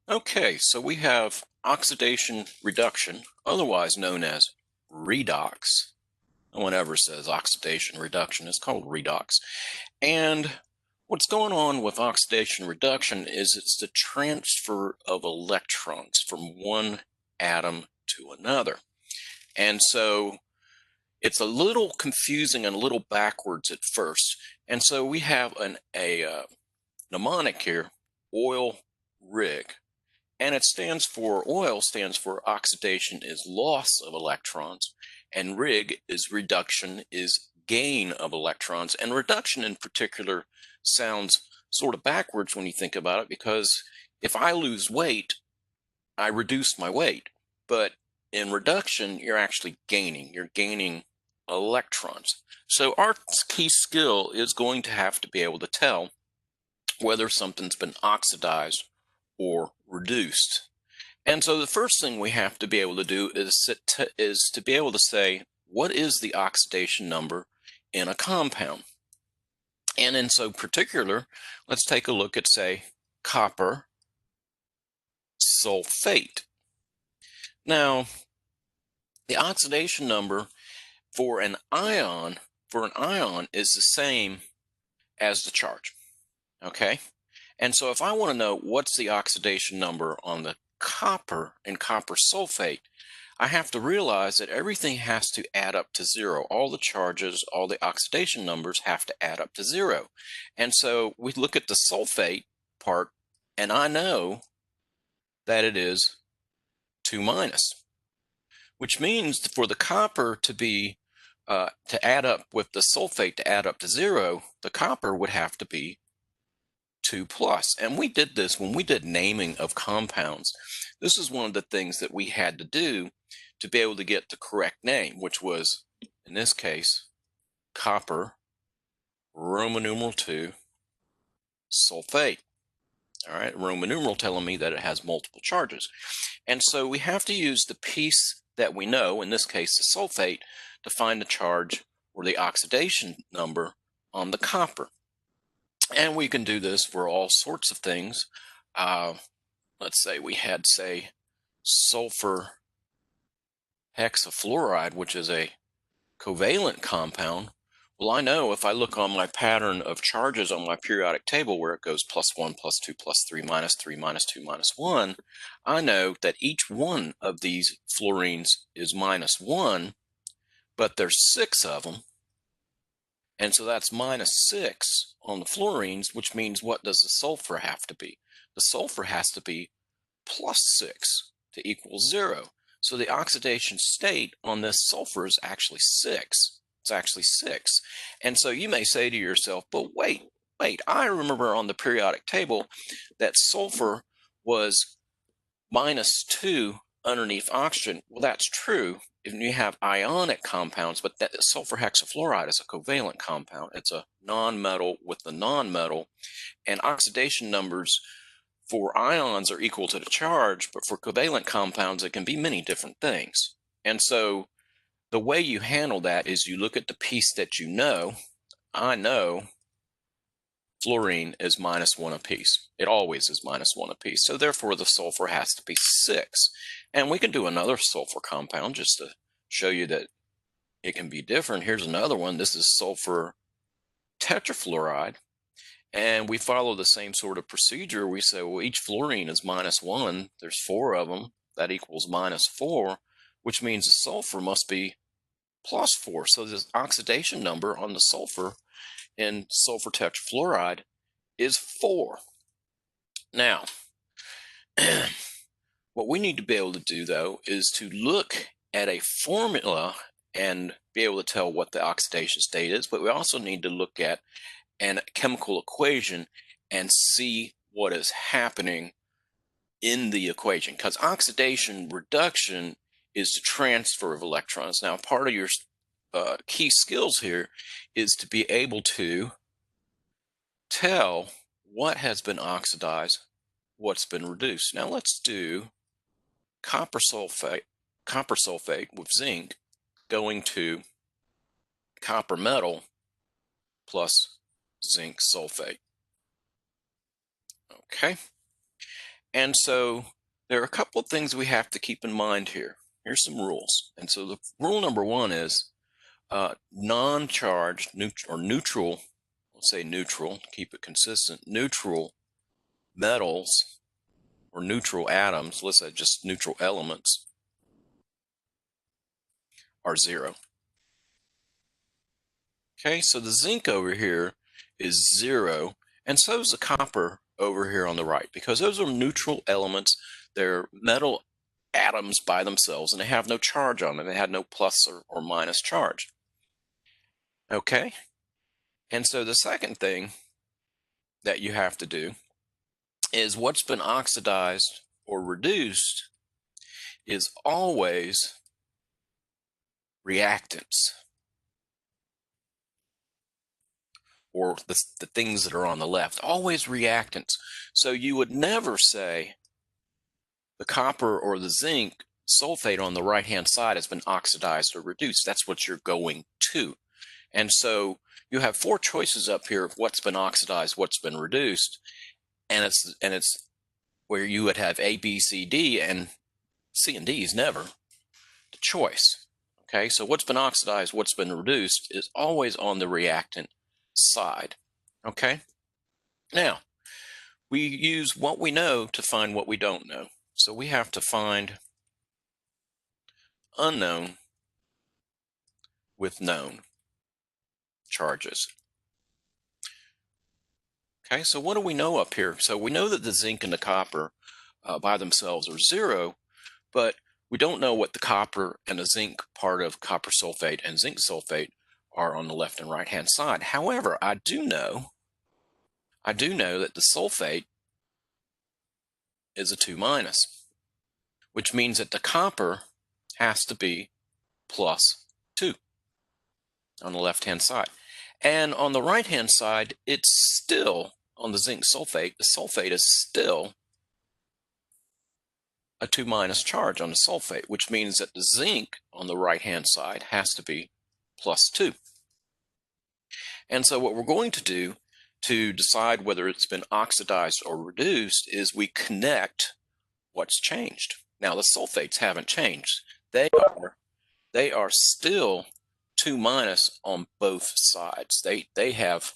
Okay, so we have oxidation reduction, otherwise known as redox. No one ever says oxidation reduction, it's called redox. And what's going on with oxidation reduction is it's the transfer of electrons from one atom to another. And so it's a little confusing and a little backwards at first. And so we have a mnemonic here, oil rig. And it stands for, oil stands for oxidation is loss of electrons, and rig is reduction is gain of electrons. And reduction in particular sounds sort of backwards when you think about it, because if I lose weight, I reduce my weight. But in reduction, you're actually gaining. You're gaining electrons. So our key skill is going to have to be able to tell whether something's been oxidized or reduced. And so the first thing we have to be able to do is to be able to say, what is the oxidation number in a compound? And in so particular, let's take a look at, say, copper sulfate. Now, the oxidation number for an ion is the same as the charge. Okay? And so if I want to know what's the oxidation number on the copper in copper sulfate, I have to realize that everything has to add up to zero. All the charges, all the oxidation numbers have to add up to zero. And so we look at the sulfate part, and I know that it is 2 minus, which means for the copper to be to add up with the sulfate to add up to zero, the copper would have to be 2 plus. And we did this when we did naming of compounds. This is one of the things that we had to do to be able to get the correct name, which was, in this case, copper, Roman numeral 2, sulfate. All right, Roman numeral telling me that it has multiple charges. And so we have to use the piece that we know, in this case the sulfate, to find the charge or the oxidation number on the copper. And we can do this for all sorts of things. Let's say we had, say, sulfur hexafluoride, which is a covalent compound. Well, I know if I look on my pattern of charges on my periodic table where it goes +1, +2, +3, -3, -2, -1, I know that each one of these fluorines is -1, but there's 6 of them. And so that's -6 on the fluorines, which means what does the sulfur have to be? The sulfur has to be +6 to equal 0. So the oxidation state on this sulfur is actually 6. It's actually 6. And so you may say to yourself, but wait, I remember on the periodic table that sulfur was -2 underneath oxygen. Well, that's true if you have ionic compounds, but that sulfur hexafluoride is a covalent compound. It's a nonmetal with the nonmetal, and oxidation numbers for ions are equal to the charge, but for covalent compounds, it can be many different things. And so the way you handle that is you look at the piece that you know. I know fluorine is -1 apiece. It always is -1 apiece. So therefore the sulfur has to be 6. And we can do another sulfur compound just to show you that it can be different. Here's another one. This is sulfur tetrafluoride. And we follow the same sort of procedure. We say, well, each fluorine is -1. There's 4 of them. That equals -4, which means the sulfur must be +4. So the oxidation number on the sulfur in sulfur tetrafluoride is 4. Now, what we need to be able to do, though, is to look at a formula and be able to tell what the oxidation state is, but we also need to look at a chemical equation and see what is happening in the equation, because oxidation reduction is the transfer of electrons. Now, part of your key skills here is to be able to tell what has been oxidized, what's been reduced. Now let's do copper sulfate with zinc going to copper metal plus zinc sulfate. Okay. And so there are a couple of things we have to keep in mind here. Here's some rules. And so the rule number one is non-charged or neutral, let's say neutral, to keep it consistent, neutral metals or neutral atoms, let's say just neutral elements, are zero. Okay, so the zinc over here is zero, and so is the copper over here on the right, because those are neutral elements. They're metal atoms by themselves, and they have no charge on them. They have no plus or minus charge. Okay, and so the second thing that you have to do is what's been oxidized or reduced is always reactants, or the things that are on the left, always reactants. So you would never say the copper or the zinc sulfate on the right hand side has been oxidized or reduced. That's what you're going to. And so you have four choices up here of what's been oxidized, what's been reduced, and it's where you would have A, B, C, D, and C and D is never the choice. Okay, so what's been oxidized, what's been reduced is always on the reactant side. Okay, now we use what we know to find what we don't know. So we have to find unknown with known charges. Okay, so what do we know up here? So we know that the zinc and the copper by themselves are zero, but we don't know what the copper and the zinc part of copper sulfate and zinc sulfate are on the left and right hand side. However, I do know that the sulfate is a 2 minus, which means that the copper has to be plus 2 on the left hand side. And on the right hand side, it's still, on the zinc sulfate, the sulfate is still a 2 minus charge on the sulfate, which means that the zinc on the right hand side has to be plus 2. And so what we're going to do to decide whether it's been oxidized or reduced is we connect what's changed. Now the sulfates haven't changed. They are still 2 minus on both sides. They have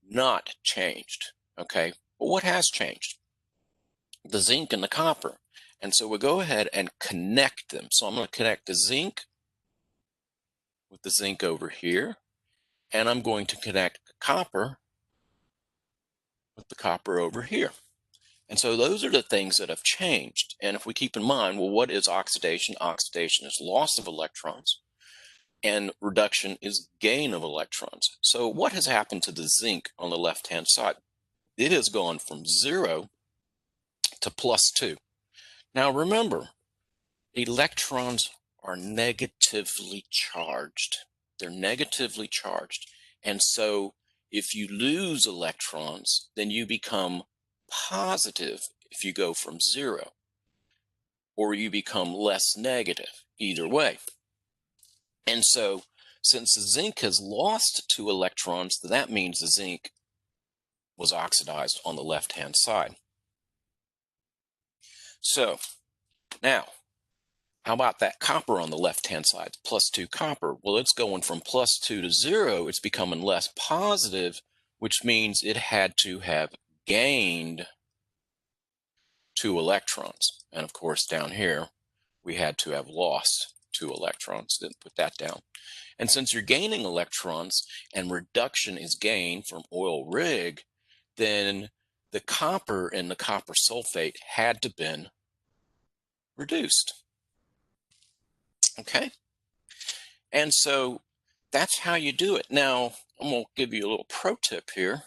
not changed. Okay, but what has changed? The zinc and the copper. And so we'll go ahead and connect them. So I'm going to connect the zinc with the zinc over here, and I'm going to connect the copper with the copper over here. And so those are the things that have changed. And if we keep in mind, well, what is oxidation? Oxidation is loss of electrons, and reduction is gain of electrons. So what has happened to the zinc on the left-hand side? It has gone from 0 to plus 2. Now remember, electrons are negatively charged. They're negatively charged. And so if you lose electrons, then you become positive if you go from 0, or you become less negative, either way. And so since the zinc has lost 2 electrons, that means the zinc was oxidized on the left-hand side. So now, how about that copper on the left-hand side, plus 2 copper? Well, it's going from plus 2 to 0. It's becoming less positive, which means it had to have gained 2 electrons. And of course, down here, we had to have lost 2 electrons. Didn't put that down. And since you're gaining electrons and reduction is gain from oil rig, then the copper in the copper sulfate had to been reduced. Okay? And so that's how you do it. Now, I'm going to give you a little pro tip here,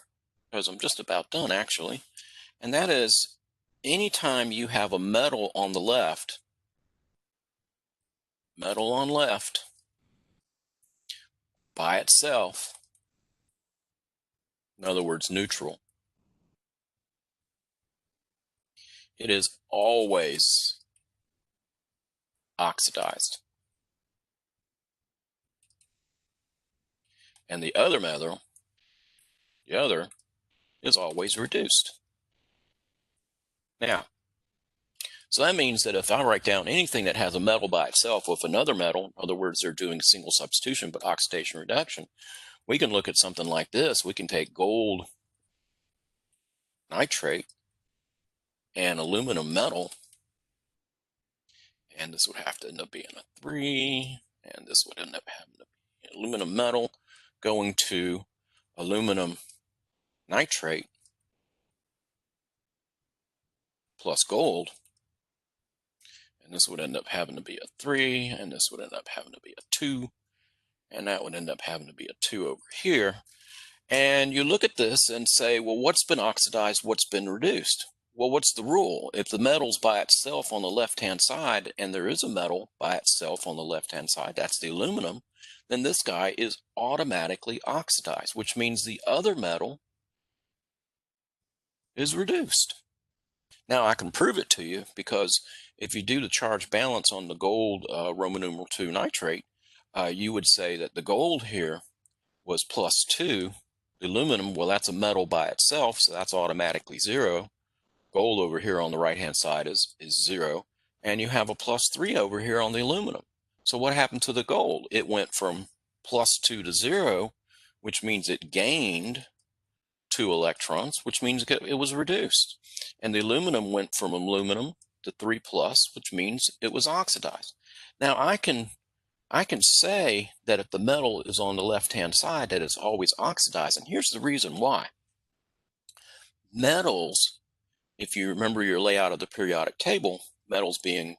because I'm just about done actually. And that is, anytime you have a metal on the left, metal on left, by itself, in other words, neutral, it is always oxidized. And the other metal, the other, is always reduced. Now, So that means that if I write down anything that has a metal by itself with another metal, in other words, they're doing single substitution but oxidation reduction, we can look at something like this. We can take gold nitrate and aluminum metal, and this would have to end up being a 3, and this would end up having to be aluminum metal going to aluminum nitrate plus gold, and this would end up having to be a 3, and this would end up having to be a 2, and that would end up having to be a 2 over here. And you look at this and say, well, what's been oxidized, what's been reduced? Well, what's the rule? If the metal's by itself on the left-hand side, and there is a metal by itself on the left-hand side, that's the aluminum, then this guy is automatically oxidized, which means the other metal is reduced. Now, I can prove it to you, because if you do the charge balance on the gold Roman numeral 2 nitrate, you would say that the gold here was +2. The aluminum, well, that's a metal by itself, so that's automatically 0. Gold over here on the right-hand side is 0. And you have a +3 over here on the aluminum. So what happened to the gold? It went from +2 to 0, which means it gained 2 electrons, which means it was reduced. And the aluminum went from aluminum to 3+, which means it was oxidized. Now I can say that if the metal is on the left-hand side, that it's always oxidized. And here's the reason why. Metals, if you remember your layout of the periodic table, metals being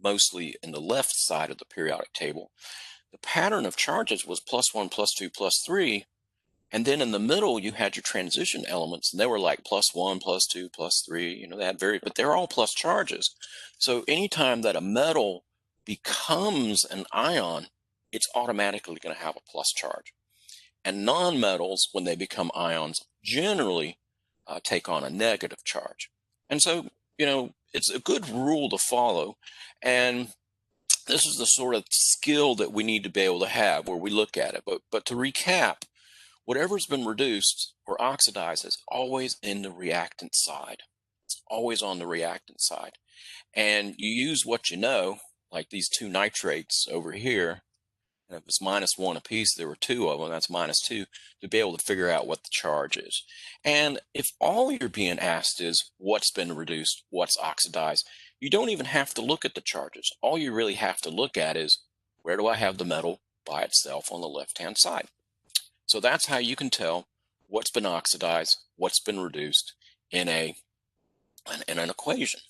mostly in the left side of the periodic table, the pattern of charges was +1, +2, +3. And then in the middle, you had your transition elements, and they were like +1, +2, +3. They had but they're all plus charges. So anytime that a metal becomes an ion, it's automatically going to have a plus charge. And nonmetals, when they become ions, generally take on a negative charge. And so, it's a good rule to follow. And this is the sort of skill that we need to be able to have where we look at it. But to recap, whatever's been reduced or oxidized is always in the reactant side. It's always on the reactant side. And you use what you know, like these 2 nitrates over here. And if it's -1 apiece, there were 2 of them, that's -2, to be able to figure out what the charge is. And if all you're being asked is what's been reduced, what's oxidized, you don't even have to look at the charges. All you really have to look at is, where do I have the metal by itself on the left-hand side? So that's how you can tell what's been oxidized, what's been reduced in an equation.